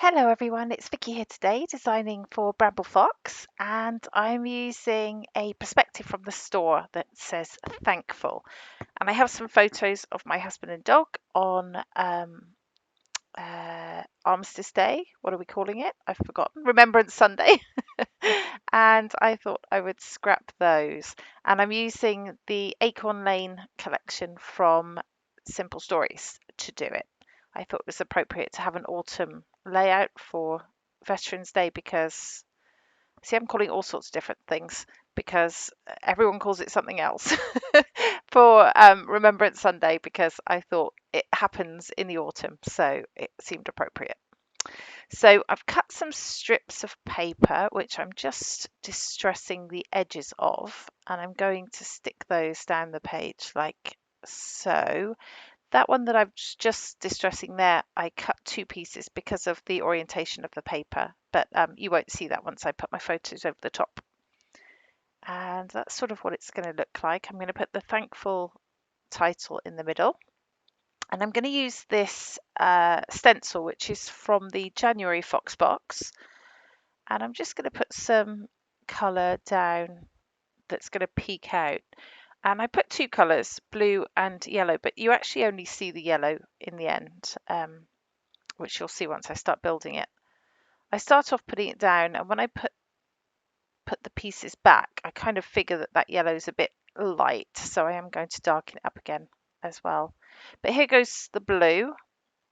Hello everyone, it's Vicky here today designing for Bramble Fox, and I'm using a perspective from the store that says thankful. And I have some photos of my husband and dog on Armistice Day. What are we calling it? I've forgotten. Remembrance Sunday. And I thought I would scrap those. And I'm using the Acorn Lane collection from Simple Stories to do it. I thought it was appropriate to have an autumn layout for Veterans Day because, see, I'm calling all sorts of different things because everyone calls it something else for Remembrance Sunday because I thought it happens in the autumn, so it seemed appropriate. So I've cut some strips of paper, which I'm just distressing the edges of, and I'm going to stick those down the page like so. That one that I'm just distressing there, I cut two pieces because of the orientation of the paper, but you won't see that once I put my photos over the top. And that's sort of what it's going to look like. I'm going to put the thankful title in the middle. And I'm going to use this stencil, which is from the January FoxBox. And I'm just going to put some colour down that's going to peek out. And I put two colours, blue and yellow, but you actually only see the yellow in the end, which you'll see once I start building it. I start off putting it down, and when I put the pieces back, I kind of figure that that yellow is a bit light, so I am going to darken it up again as well. But here goes the blue,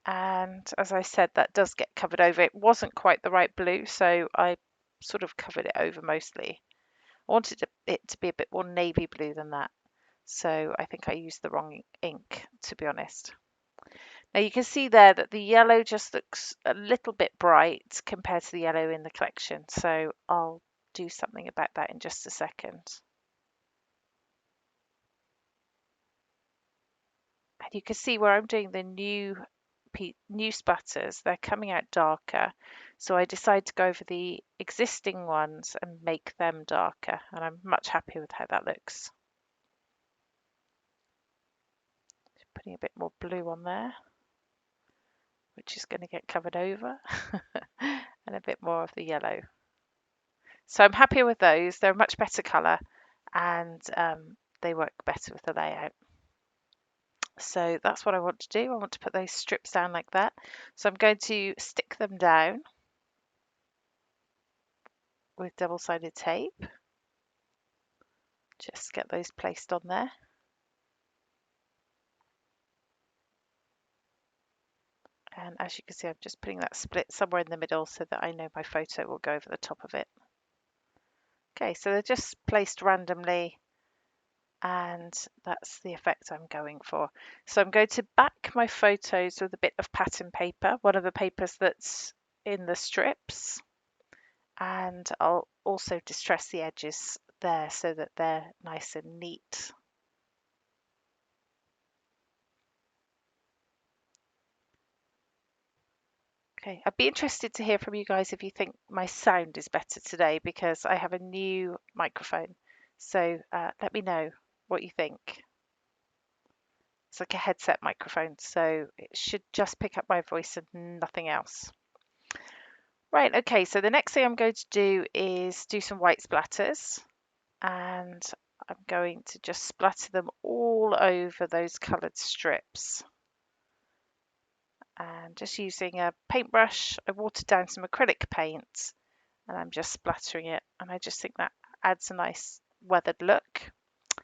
and as I said, that does get covered over. It wasn't quite the right blue, so I sort of covered it over mostly. I wanted it to be a bit more navy blue than that. So I think I used the wrong ink, to be honest. Now you can see there that the yellow just looks a little bit bright compared to the yellow in the collection. So I'll do something about that in just a second. And you can see where I'm doing the new splatters, they're coming out darker. So I decided to go over the existing ones and make them darker. And I'm much happier with how that looks. Putting a bit more blue on there, which is going to get covered over, and a bit more of the yellow. So I'm happier with those. They're a much better colour, and they work better with the layout. So that's what I want to do. I want to put those strips down like that. So I'm going to stick them down with double-sided tape. Just get those placed on there. And as you can see, I'm just putting that split somewhere in the middle so that I know my photo will go over the top of it. Okay, so they're just placed randomly, and that's the effect I'm going for. So I'm going to back my photos with a bit of pattern paper, one of the papers that's in the strips, and I'll also distress the edges there so that they're nice and neat. Okay, I'd be interested to hear from you guys if you think my sound is better today because I have a new microphone. So let me know what you think. It's like a headset microphone, so it should just pick up my voice and nothing else. Right, okay, so the next thing I'm going to do is do some white splatters, and I'm going to just splatter them all over those coloured strips. And just using a paintbrush, I watered down some acrylic paint, and I'm just splattering it, and I just think that adds a nice weathered look.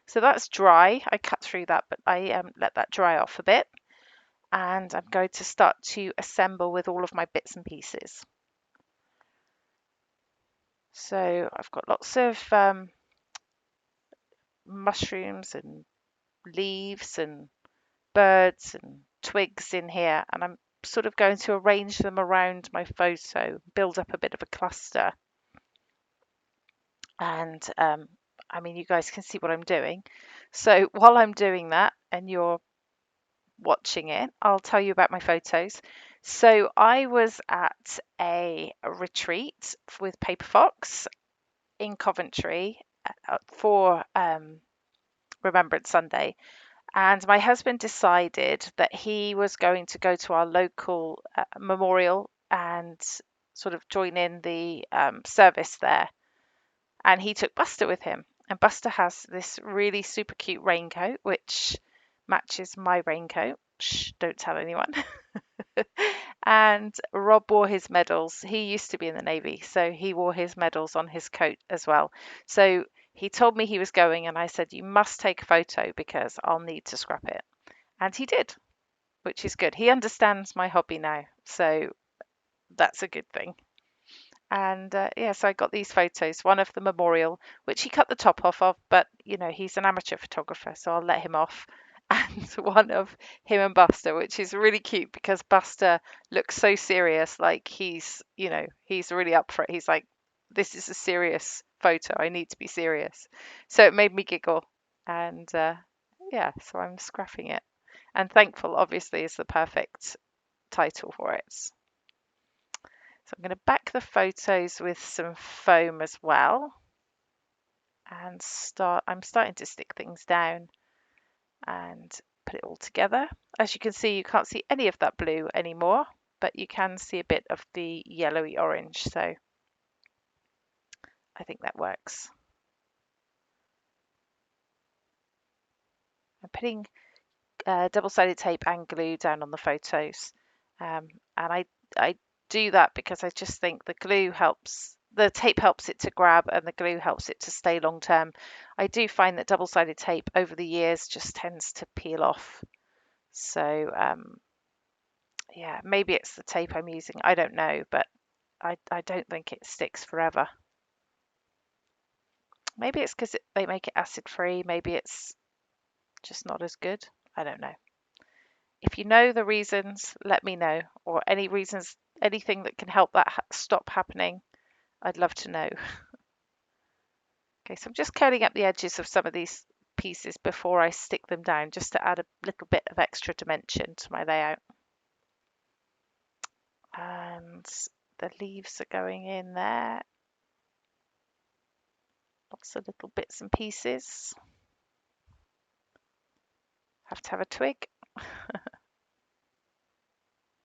So that's dry. I cut through that, but I let that dry off a bit, and I'm going to start to assemble with all of my bits and pieces. So I've got lots of mushrooms and leaves and birds and twigs in here, and I'm sort of going to arrange them around my photo, build up a bit of a cluster. And I mean, you guys can see what I'm doing. So while I'm doing that and you're watching it, I'll tell you about my photos. So I was at a retreat with Paper Fox in Coventry for Remembrance Sunday, and my husband decided that he was going to go to our local memorial and sort of join in the service there. And he took Buster with him. And Buster has this really super cute raincoat, which matches my raincoat. Shh, don't tell anyone. And Rob wore his medals. He used to be in the Navy, so he wore his medals on his coat as well. So he told me he was going, and I said, "You must take a photo because I'll need to scrap it." And he did, which is good. He understands my hobby now, so that's a good thing. And yeah, so I got these photos, one of the memorial, which he cut the top off of, but he's an amateur photographer, so I'll let him off. And one of him and Buster, which is really cute because Buster looks so serious, like he's really up for it. He's like, this is a serious photo. I need to be serious. So it made me giggle. And yeah, so I'm scrapping it. And thankful, obviously, is the perfect title for it. So I'm going to back the photos with some foam as well, and I'm starting to stick things down and put it all together. As you can see, you can't see any of that blue anymore, but you can see a bit of the yellowy orange, so I think that works. I'm putting double-sided tape and glue down on the photos, and I do that because I just think the tape helps it to grab and the glue helps it to stay long term. I do find that double-sided tape over the years just tends to peel off. So yeah, maybe it's the tape I'm using. I don't know, but I don't think it sticks forever. Maybe it's because they make it acid free. Maybe it's just not as good. I don't know. If you know the reasons, let me know, or any reasons, anything that can help that stop happening. I'd love to know. Okay, so I'm just curling up the edges of some of these pieces before I stick them down, just to add a little bit of extra dimension to my layout. And the leaves are going in there. Lots of little bits and pieces. Have to have a twig.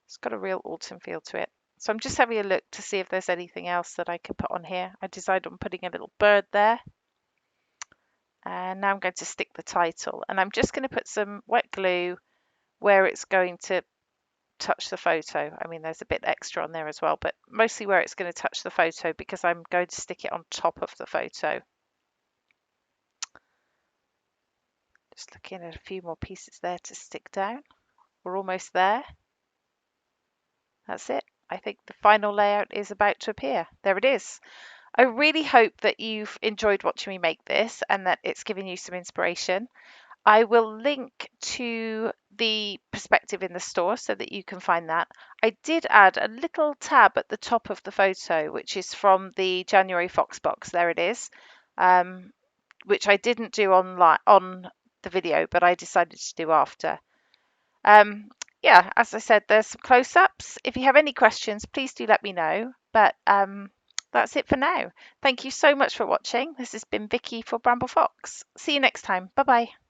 It's got a real autumn feel to it. So I'm just having a look to see if there's anything else that I could put on here. I decided on putting a little bird there. And now I'm going to stick the title. And I'm just going to put some wet glue where it's going to touch the photo. I mean, there's a bit extra on there as well, but mostly where it's going to touch the photo because I'm going to stick it on top of the photo. Just looking at a few more pieces there to stick down. We're almost there. That's it. I think the final layout is about to appear. There it is. I really hope that you've enjoyed watching me make this and that it's given you some inspiration. I will link to the perspective in the store so that you can find that. I did add a little tab at the top of the photo, which is from the January FoxBox. There it is, which I didn't do on the video, but I decided to do after. Yeah, as I said, there's some close-ups. If you have any questions, please do let me know. But that's it for now. Thank you so much for watching. This has been Vicky for Bramble Fox. See you next time. Bye-bye.